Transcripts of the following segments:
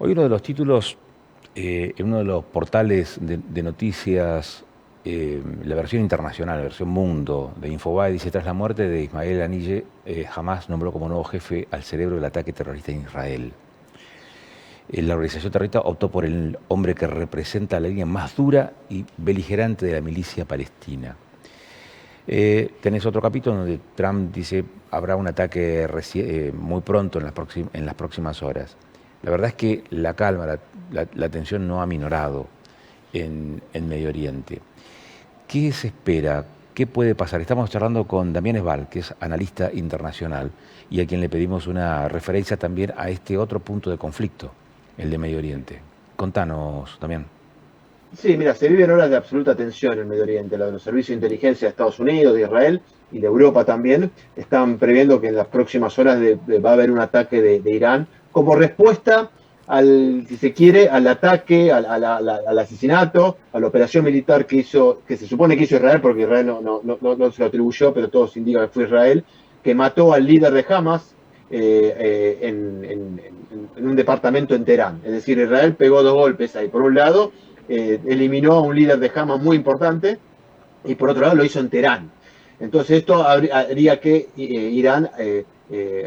Hoy uno de los títulos, en uno de los portales de noticias, la versión internacional, la versión Mundo de Infobae, dice: tras la muerte de Ismail Haniyeh, Hamás nombró como nuevo jefe al cerebro del ataque terrorista en Israel. La organización terrorista optó por el hombre que representa la línea más dura y beligerante de la milicia palestina. Tenés otro capítulo donde Trump dice: habrá un ataque muy pronto en las próximas horas. La verdad es que la calma, la tensión no ha minorado en Medio Oriente. ¿Qué se espera? ¿Qué puede pasar? Estamos charlando con Damián Esbal, que es analista internacional y a quien le pedimos una referencia también a este otro punto de conflicto, el de Medio Oriente. Contanos, Damián. Sí, mira, se viven horas de absoluta tensión en Medio Oriente. Los servicios de inteligencia de Estados Unidos, de Israel y de Europa también están previendo que en las próximas horas va a haber un ataque de Irán como respuesta si se quiere, al ataque, al asesinato, a la operación militar que se supone que hizo Israel, porque Israel no se lo atribuyó, pero todos indican que fue Israel, que mató al líder de Hamas en un departamento en Teherán. Es decir, Israel pegó dos golpes ahí. Por un lado, eliminó a un líder de Hamas muy importante y por otro lado lo hizo en Teherán. Entonces esto haría que Irán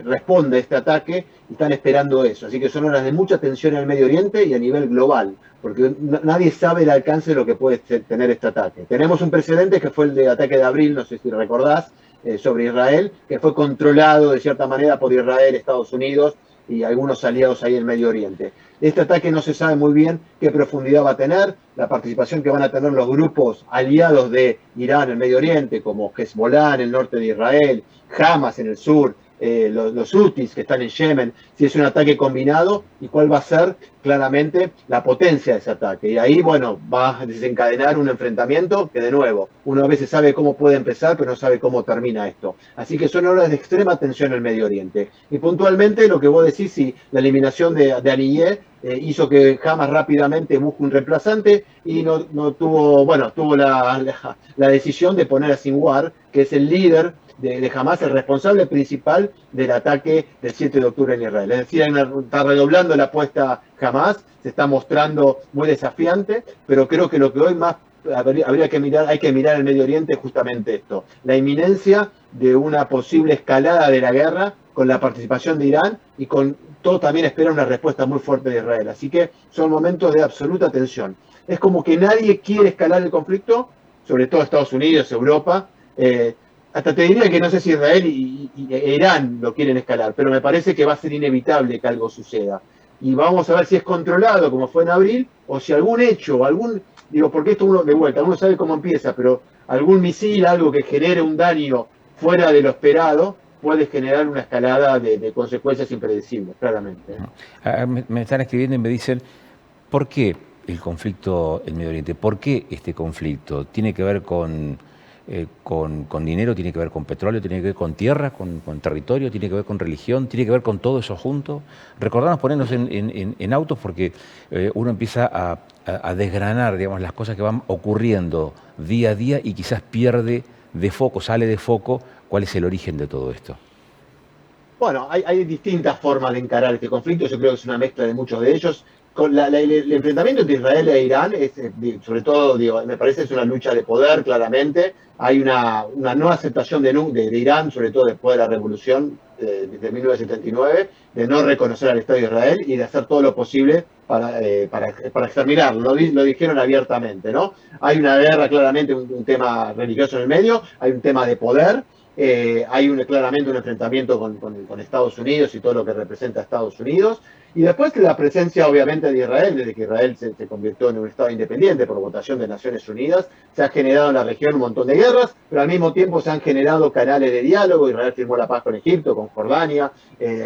responda a este ataque y están esperando eso. Así que son horas de mucha tensión en el Medio Oriente y a nivel global, porque nadie sabe el alcance de lo que puede tener este ataque. Tenemos un precedente que fue el de ataque de abril, no sé si recordás, sobre Israel, que fue controlado de cierta manera por Israel, Estados Unidos y algunos aliados ahí en Medio Oriente. Este ataque no se sabe muy bien qué profundidad va a tener, la participación que van a tener los grupos aliados de Irán en Medio Oriente, como Hezbollah en el norte de Israel, Hamas en el sur, los Houthis que están en Yemen, si es un ataque combinado y cuál va a ser claramente la potencia de ese ataque. Y ahí, bueno, va a desencadenar un enfrentamiento que, de nuevo, uno a veces sabe cómo puede empezar, pero no sabe cómo termina esto. Así que son horas de extrema tensión en el Medio Oriente. Y puntualmente lo que vos decís, si la eliminación de Haniyeh hizo que Hamas rápidamente busque un reemplazante y tuvo la decisión de poner a Sinwar, que es el líder de Hamas, el responsable principal del ataque del 7 de octubre en Israel. Es decir, está redoblando la apuesta Hamas, se está mostrando muy desafiante, pero creo que lo que hoy más hay que mirar en Medio Oriente justamente esto, la inminencia de una posible escalada de la guerra con la participación de Irán y con todo también espera una respuesta muy fuerte de Israel. Así que son momentos de absoluta tensión. Es como que nadie quiere escalar el conflicto, sobre todo Estados Unidos, Europa. Hasta te diría que no sé si Israel e Irán lo quieren escalar, pero me parece que va a ser inevitable que algo suceda. Y vamos a ver si es controlado, como fue en abril, o si algún hecho, porque esto uno sabe cómo empieza, pero algún misil, algo que genere un daño fuera de lo esperado, puede generar una escalada de consecuencias impredecibles, claramente. Me están escribiendo y me dicen: ¿por qué el conflicto en Medio Oriente? ¿Por qué este conflicto? ¿Tiene que ver con dinero, tiene que ver con petróleo, tiene que ver con tierra, con territorio, tiene que ver con religión, tiene que ver con todo eso junto? Recordarnos ponernos en autos, porque uno empieza a desgranar, digamos, las cosas que van ocurriendo día a día y quizás pierde de foco, sale de foco cuál es el origen de todo esto. Bueno, hay distintas formas de encarar este conflicto, yo creo que es una mezcla de muchos de ellos. El enfrentamiento entre Israel e Irán, sobre todo, me parece, es una lucha de poder, claramente. Hay una no aceptación de Irán, sobre todo después de la revolución de 1979, de no reconocer al Estado de Israel y de hacer todo lo posible para exterminarlo. Lo dijeron abiertamente, ¿no? Hay una guerra, claramente, un tema religioso en el medio, hay un tema de poder. Hay claramente un enfrentamiento con Estados Unidos y todo lo que representa a Estados Unidos. Y después la presencia, obviamente, de Israel, desde que Israel se convirtió en un Estado independiente por votación de Naciones Unidas, se ha generado en la región un montón de guerras, pero al mismo tiempo se han generado canales de diálogo. Israel firmó la paz con Egipto, con Jordania.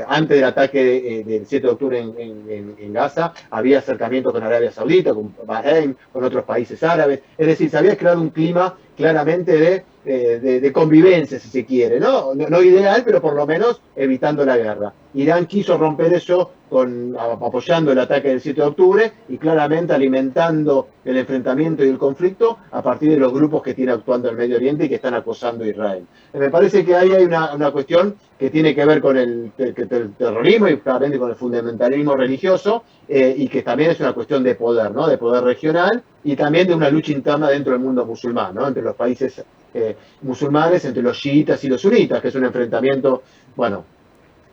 Antes del ataque del 7 de octubre en Gaza, había acercamientos con Arabia Saudita, con Bahrein, con otros países árabes. Es decir, se había creado un clima claramente de de convivencia, si se quiere, ¿no? No ideal, pero por lo menos evitando la guerra. Irán quiso romper eso apoyando el ataque del 7 de octubre y claramente alimentando el enfrentamiento y el conflicto a partir de los grupos que tiene actuando en el Medio Oriente y que están acosando a Israel. Me parece que ahí hay una cuestión que tiene que ver con el terrorismo y claramente con el fundamentalismo religioso, y que también es una cuestión de poder, ¿no? De poder regional y también de una lucha interna dentro del mundo musulmán, ¿no? Entre los países musulmanes, entre los chiitas y los sunitas, que es un enfrentamiento, bueno,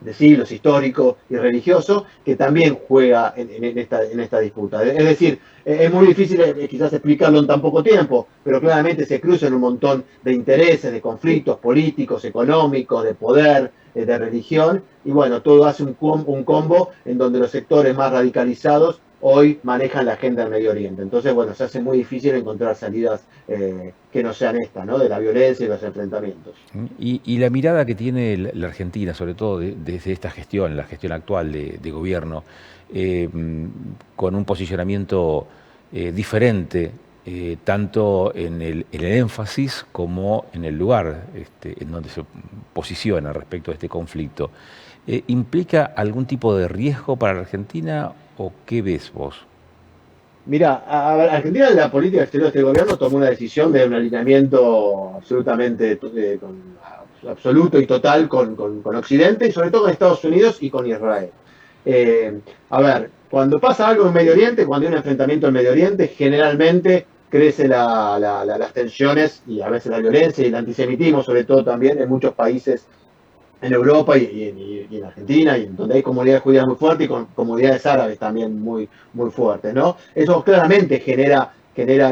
de siglos, histórico y religioso, que también juega en esta disputa. Es decir, es muy difícil quizás explicarlo en tan poco tiempo, pero claramente se cruzan un montón de intereses, de conflictos políticos, económicos, de poder, de religión, y bueno, todo hace un combo en donde los sectores más radicalizados hoy manejan la agenda del Medio Oriente. Entonces, bueno, se hace muy difícil encontrar salidas que no sean estas, ¿no? De la violencia y los enfrentamientos. Y la mirada que tiene la Argentina, sobre todo desde esta gestión, la gestión actual de gobierno, eh, con un posicionamiento diferente, tanto en el énfasis como en el lugar en donde se posiciona respecto a este conflicto, ¿implica algún tipo de riesgo para la Argentina o qué ves vos? Mira, Argentina en la política exterior de este gobierno tomó una decisión de un alineamiento absolutamente absoluto y total con Occidente y sobre todo con Estados Unidos y con Israel. A ver, cuando pasa algo en Medio Oriente, cuando hay un enfrentamiento en Medio Oriente, generalmente crece las tensiones y a veces la violencia y el antisemitismo, sobre todo también en muchos países en Europa y en Argentina, y donde hay comunidades judías muy fuertes y con comunidades árabes también muy fuertes, ¿no? Eso claramente genera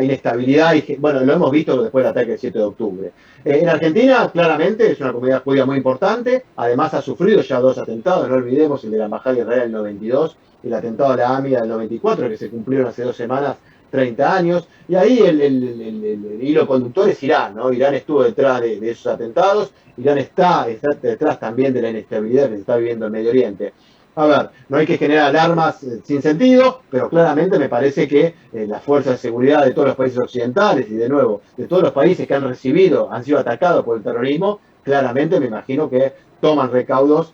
inestabilidad y, bueno, lo hemos visto después del ataque del 7 de octubre. En Argentina, claramente, es una comunidad judía muy importante, además ha sufrido ya 2 atentados, no olvidemos el de la Embajada de Israel en el 92 y el atentado a la AMIA del 94, que se cumplieron hace 2 semanas, 30 años, y ahí el hilo conductor es Irán, ¿no? Irán estuvo detrás de esos atentados, Irán está detrás también de la inestabilidad que se está viviendo en Medio Oriente. A ver, no hay que generar alarmas sin sentido, pero claramente me parece que las fuerzas de seguridad de todos los países occidentales y de nuevo, de todos los países que han sido atacados por el terrorismo, claramente me imagino que toman recaudos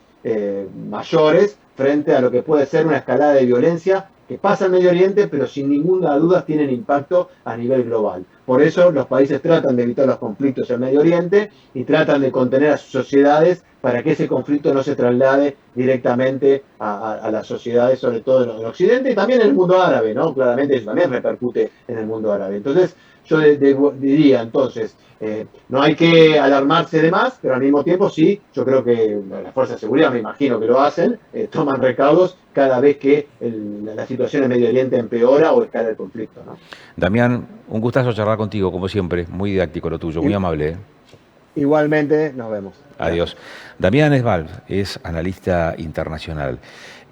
mayores frente a lo que puede ser una escalada de violencia que pasa en Medio Oriente, pero sin ninguna duda tienen impacto a nivel global. Por eso los países tratan de evitar los conflictos en Medio Oriente y tratan de contener a sus sociedades para que ese conflicto no se traslade directamente a las sociedades, sobre todo en Occidente y también en el mundo árabe, ¿no? Claramente eso también repercute en el mundo árabe. Entonces, yo diría entonces, no hay que alarmarse de más, pero al mismo tiempo sí, yo creo que las fuerzas de seguridad, me imagino que lo hacen, toman recaudos cada vez que la situación en Medio Oriente empeora o escala el conflicto, ¿no? Damián, un gustazo charlar contigo, como siempre, muy didáctico lo tuyo, muy amable. Igualmente, nos vemos. Adiós. Damián Esbalb es analista internacional.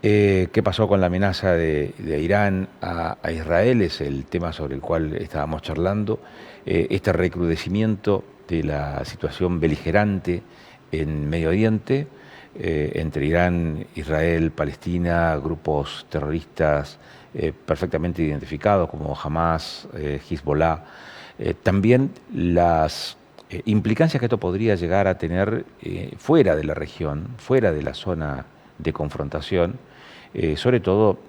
¿Qué pasó con la amenaza de Irán a Israel? Es el tema sobre el cual estábamos charlando. Este recrudecimiento de la situación beligerante en Medio Oriente, entre Irán, Israel, Palestina, grupos terroristas perfectamente identificados como Hamas, Hezbollah. También las implicancias que esto podría llegar a tener fuera de la región, fuera de la zona de confrontación, sobre todo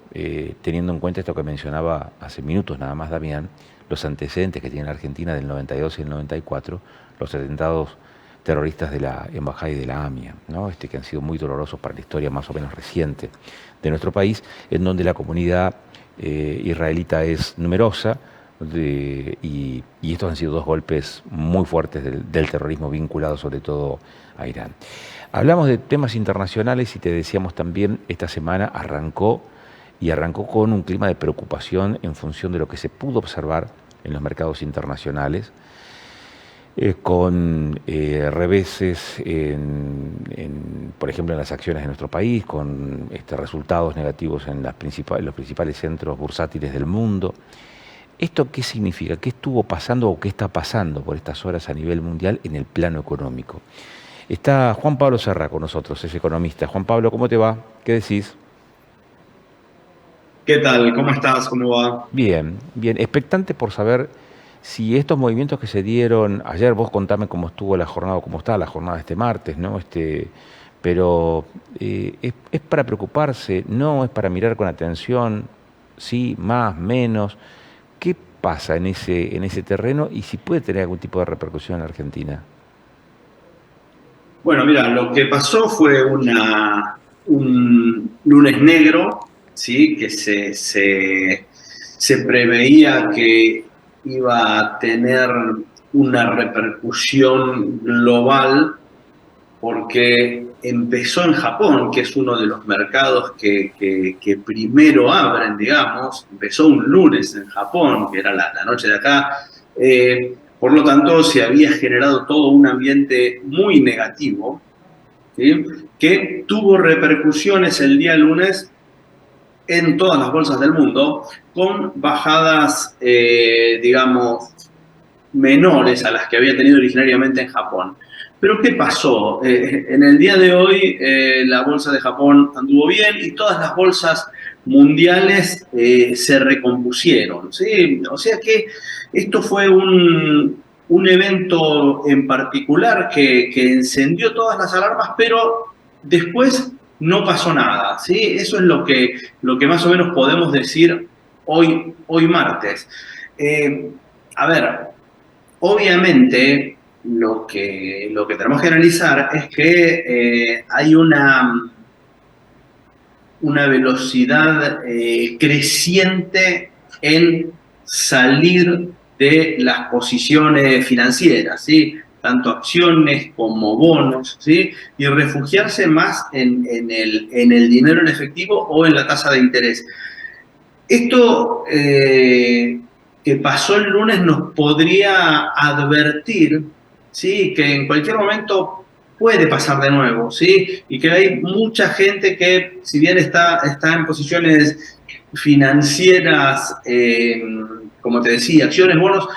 teniendo en cuenta esto que mencionaba hace minutos nada más Damián, los antecedentes que tiene la Argentina del 92 y el 94, los atentados terroristas de la Embajada y de la AMIA, ¿no? Que han sido muy dolorosos para la historia más o menos reciente de nuestro país, en donde la comunidad israelita es numerosa, y estos han sido 2 golpes muy fuertes del terrorismo vinculado sobre todo a Irán. Hablamos de temas internacionales y te decíamos también, esta semana arrancó con un clima de preocupación en función de lo que se pudo observar en los mercados internacionales, con reveses, por ejemplo, en las acciones de nuestro país, con resultados negativos en los principales centros bursátiles del mundo. ¿Esto qué significa? ¿Qué estuvo pasando o qué está pasando por estas horas a nivel mundial en el plano económico? Está Juan Pablo Serra con nosotros, es economista. Juan Pablo, ¿cómo te va? ¿Qué decís? ¿Qué tal? ¿Cómo estás? ¿Cómo va? Bien, bien. Expectante por saber si estos movimientos que se dieron ayer, vos contame cómo estuvo la jornada, cómo está la jornada de este martes, ¿no? Pero es para preocuparse, no es para mirar con atención, sí, más, menos. ¿Qué pasa en ese terreno y si puede tener algún tipo de repercusión en la Argentina? Bueno, mira, lo que pasó fue un lunes negro, ¿sí? Que se preveía que iba a tener una repercusión global porque empezó en Japón, que es uno de los mercados que primero abren, digamos, empezó un lunes en Japón, que era la noche de acá. Por lo tanto, se había generado todo un ambiente muy negativo, ¿sí? Que tuvo repercusiones el día lunes en todas las bolsas del mundo, con bajadas, digamos, menores a las que había tenido originariamente en Japón. Pero ¿qué pasó? En el día de hoy la bolsa de Japón anduvo bien y todas las bolsas mundiales se recompusieron, ¿sí? O sea que esto fue un evento en particular que encendió todas las alarmas, pero después no pasó nada, ¿sí? Eso es lo que más o menos podemos decir hoy martes. A ver, obviamente, lo que tenemos que analizar es que hay una velocidad creciente en salir de las posiciones financieras, ¿sí? Tanto acciones como bonos, ¿sí? Y refugiarse más en el dinero en efectivo o en la tasa de interés. Esto que pasó el lunes nos podría advertir, ¿sí? Que en cualquier momento puede pasar de nuevo, ¿sí? Y que hay mucha gente que, si bien está en posiciones financieras, como te decía, acciones, bonos,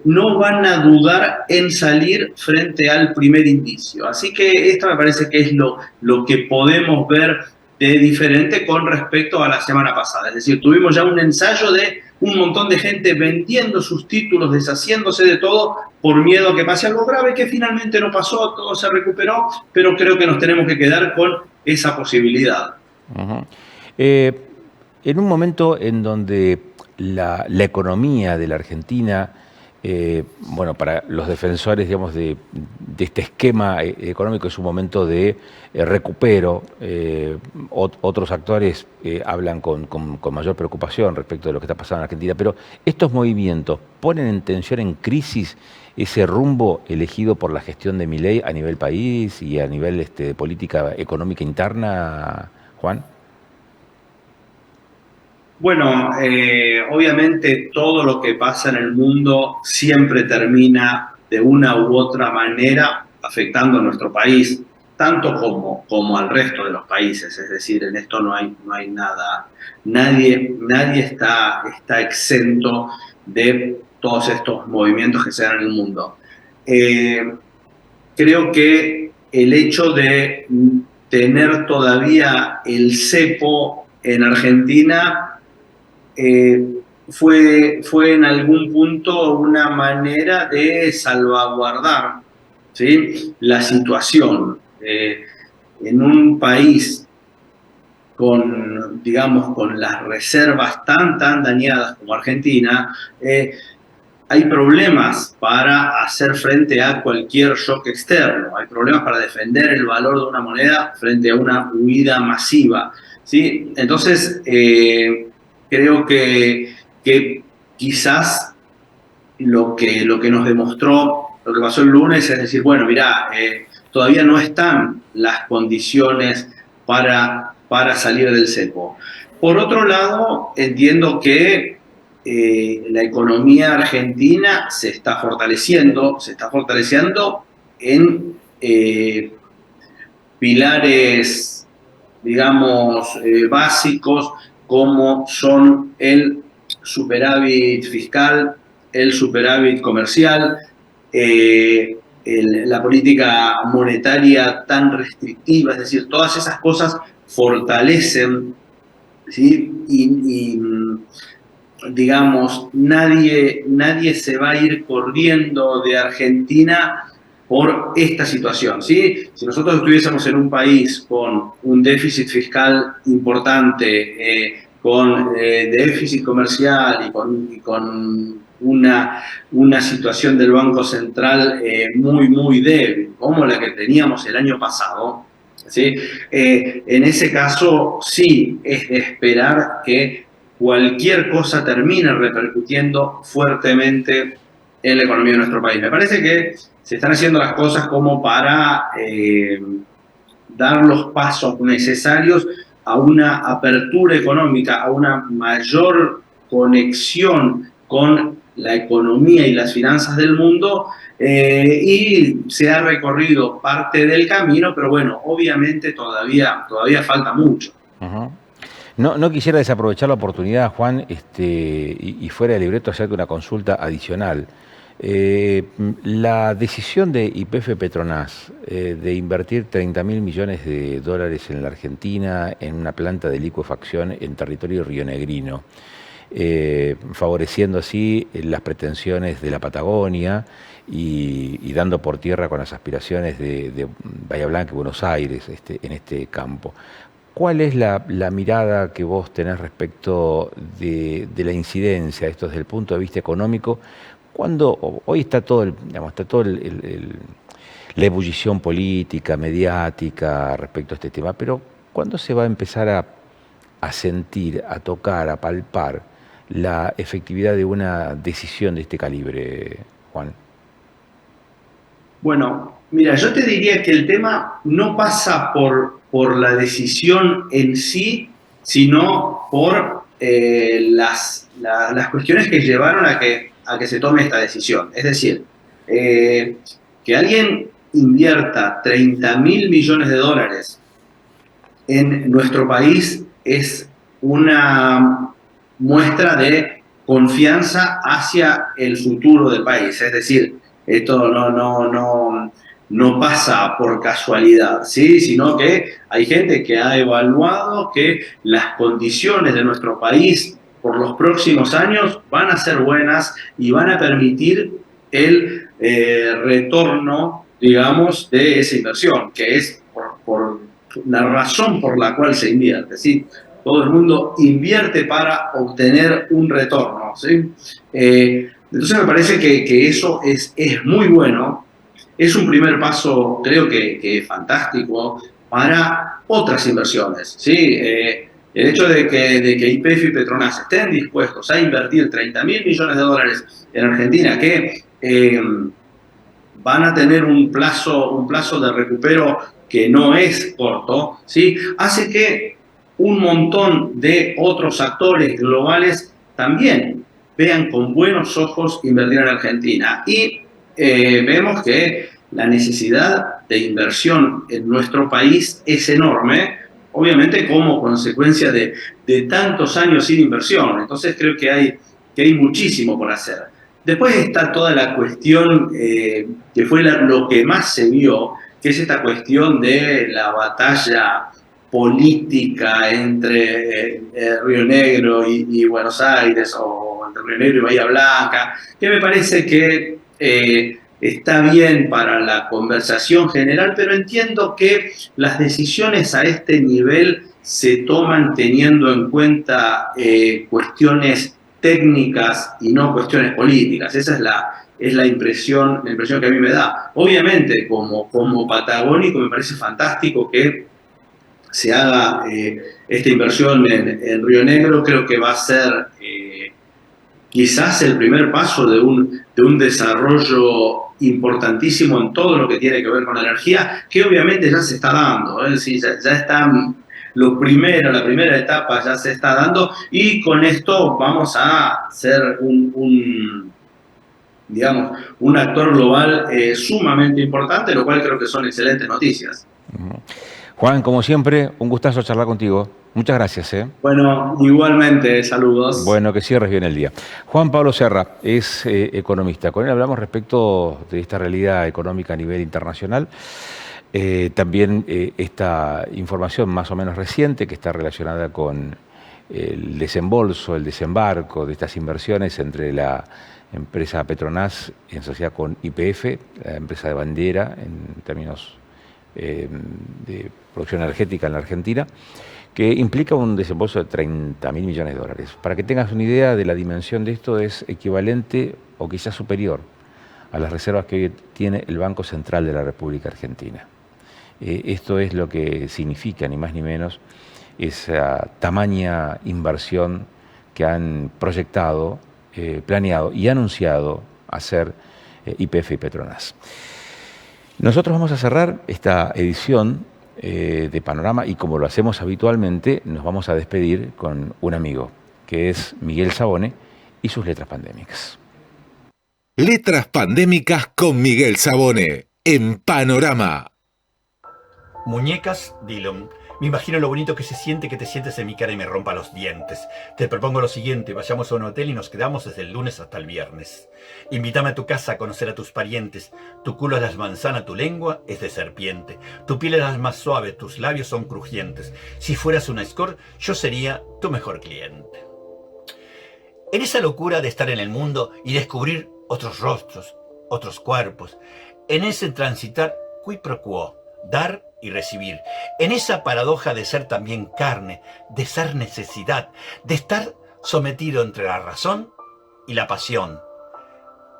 no van a dudar en salir frente al primer indicio. Así que esto me parece que es lo que podemos ver de diferente con respecto a la semana pasada. Es decir, tuvimos ya un ensayo de un montón de gente vendiendo sus títulos, deshaciéndose de todo por miedo a que pase algo grave, que finalmente no pasó, todo se recuperó, pero creo que nos tenemos que quedar con esa posibilidad. Uh-huh. En un momento en donde la economía de la Argentina, bueno, para los defensores, digamos, de este esquema económico es un momento de recupero. Otros actores hablan con mayor preocupación respecto de lo que está pasando en Argentina, pero estos movimientos ponen en tensión, en crisis, ese rumbo elegido por la gestión de Milei a nivel país y a nivel de política económica interna, Juan. Bueno, obviamente todo lo que pasa en el mundo siempre termina de una u otra manera afectando a nuestro país, tanto como al resto de los países. Es decir, en esto no hay nada, nadie está exento de todos estos movimientos que se dan en el mundo. Creo que el hecho de tener todavía el cepo en Argentina fue en algún punto una manera de salvaguardar, ¿sí? La situación. En un país digamos, con las reservas tan dañadas como Argentina, hay problemas para hacer frente a cualquier shock externo, hay problemas para defender el valor de una moneda frente a una huida masiva, ¿sí? Entonces, creo que quizás lo que nos demostró, lo que pasó el lunes, es decir, bueno, mirá, todavía no están las condiciones para salir del cepo. Por otro lado, entiendo que la economía argentina se está fortaleciendo en pilares, digamos, básicos, como son el superávit fiscal, el superávit comercial, la política monetaria tan restrictiva, es decir, todas esas cosas fortalecen, ¿sí? digamos, nadie se va a ir corriendo de Argentina por esta situación, ¿sí? Si nosotros estuviésemos en un país con un déficit fiscal importante, con déficit comercial y con una situación del Banco Central muy débil, como la que teníamos el año pasado, ¿sí? En ese caso, sí, es de esperar que cualquier cosa termine repercutiendo fuertemente en la economía de nuestro país. Me parece que se están haciendo las cosas como para dar los pasos necesarios a una apertura económica, a una mayor conexión con la economía y las finanzas del mundo, y se ha recorrido parte del camino, pero bueno, obviamente todavía falta mucho. Uh-huh. No quisiera desaprovechar la oportunidad, Juan, y fuera de libreto hacerte una consulta adicional. La decisión de YPF Petronas de invertir 30.000 millones de dólares en la Argentina en una planta de licuefacción en territorio rionegrino, favoreciendo así las pretensiones de la Patagonia y dando por tierra con las aspiraciones de Bahía Blanca y Buenos Aires en este campo. ¿Cuál es la mirada que vos tenés respecto de la incidencia, esto desde el punto de vista económico, cuando hoy está todo la ebullición política, mediática respecto a este tema, pero ¿cuándo se va a empezar a sentir, a tocar, a palpar la efectividad de una decisión de este calibre, Juan? Bueno, mira, yo te diría que el tema no pasa por la decisión en sí, sino por las cuestiones que llevaron a que se tome esta decisión. Es decir, que alguien invierta 30.000 millones de dólares en nuestro país es una muestra de confianza hacia el futuro del país. Es decir, esto no pasa por casualidad, ¿sí? Sino que hay gente que ha evaluado que las condiciones de nuestro país por los próximos años van a ser buenas y van a permitir el retorno, digamos, de esa inversión, que es por la razón por la cual se invierte, ¿sí? Todo el mundo invierte para obtener un retorno, ¿sí? Entonces me parece que eso es muy bueno. Es un primer paso, creo que fantástico, para otras inversiones, ¿sí? El hecho de que YPF y Petronas estén dispuestos a invertir 30.000 millones de dólares en Argentina, que van a tener un plazo de recupero que no es corto, ¿sí? Hace que un montón de otros actores globales también vean con buenos ojos invertir en Argentina. Y vemos que la necesidad de inversión en nuestro país es enorme, obviamente como consecuencia de tantos años sin inversión. Entonces creo que hay muchísimo por hacer. Después está toda la cuestión que fue lo que más se vio, que es esta cuestión de la batalla política entre Río Negro y Buenos Aires, o entre Río Negro y Bahía Blanca, que me parece que está bien para la conversación general, pero entiendo que las decisiones a este nivel se toman teniendo en cuenta cuestiones técnicas y no cuestiones políticas. Esa es la impresión que a mí me da. Obviamente, como patagónico, me parece fantástico que se haga esta inversión en Río Negro. Creo que va a ser quizás el primer paso de un desarrollo importantísimo en todo lo que tiene que ver con la energía, que obviamente ya se está dando, es decir, ya están la primera etapa ya se está dando, y con esto vamos a ser digamos, un actor global sumamente importante, lo cual creo que son excelentes noticias. Juan, como siempre, un gustazo charlar contigo. Muchas gracias. Bueno, igualmente, saludos. Bueno, que cierres bien el día. Juan Pablo Serra es economista. Con él hablamos respecto de esta realidad económica a nivel internacional. También esta información más o menos reciente que está relacionada con el desembolso, el desembarco de estas inversiones entre la empresa Petronas en sociedad con YPF, la empresa de bandera en términos de producción energética en la Argentina, que implica un desembolso de 30.000 millones de dólares. Para que tengas una idea de la dimensión de esto, es equivalente o quizás superior a las reservas que hoy tiene el Banco Central de la República Argentina. Esto es lo que significa, ni más ni menos, esa tamaña inversión que han proyectado, planeado y anunciado hacer YPF y Petronas. Nosotros vamos a cerrar esta edición de Panorama y, como lo hacemos habitualmente, nos vamos a despedir con un amigo, que es Miguel Savone y sus letras pandémicas. Letras pandémicas con Miguel Savone en Panorama. Muñecas, Dillon. Me imagino lo bonito que se siente que te sientes en mi cara y me rompa los dientes. Te propongo lo siguiente, vayamos a un hotel y nos quedamos desde el lunes hasta el viernes. Invítame a tu casa a conocer a tus parientes. Tu culo es la manzana, tu lengua es de serpiente. Tu piel es la más suave, tus labios son crujientes. Si fueras una escort, yo sería tu mejor cliente. En esa locura de estar en el mundo y descubrir otros rostros, otros cuerpos, en ese transitar qui pro quo, dar y recibir, en esa paradoja de ser también carne, de ser necesidad, de estar sometido entre la razón y la pasión,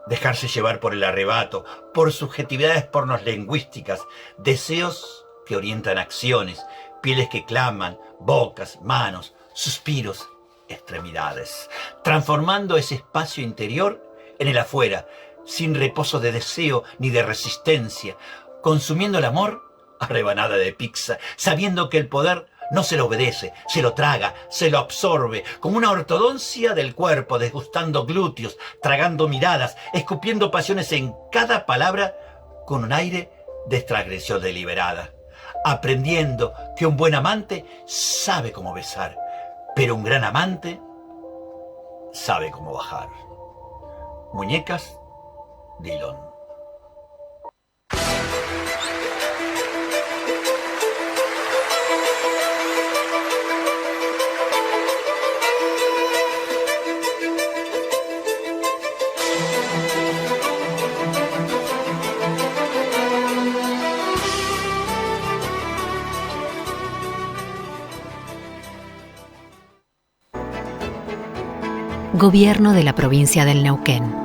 dejarse llevar por el arrebato, por subjetividades pornoslingüísticas, deseos que orientan acciones, pieles que claman, bocas, manos, suspiros, extremidades, transformando ese espacio interior en el afuera, sin reposo de deseo ni de resistencia, consumiendo el amor a rebanada de pizza, sabiendo que el poder no se lo obedece, se lo traga, se lo absorbe, como una ortodoncia del cuerpo, desgustando glúteos, tragando miradas, escupiendo pasiones en cada palabra con un aire de transgresión deliberada, aprendiendo que un buen amante sabe cómo besar, pero un gran amante sabe cómo bajar. Muñecas, Dillon. Gobierno de la provincia del Neuquén.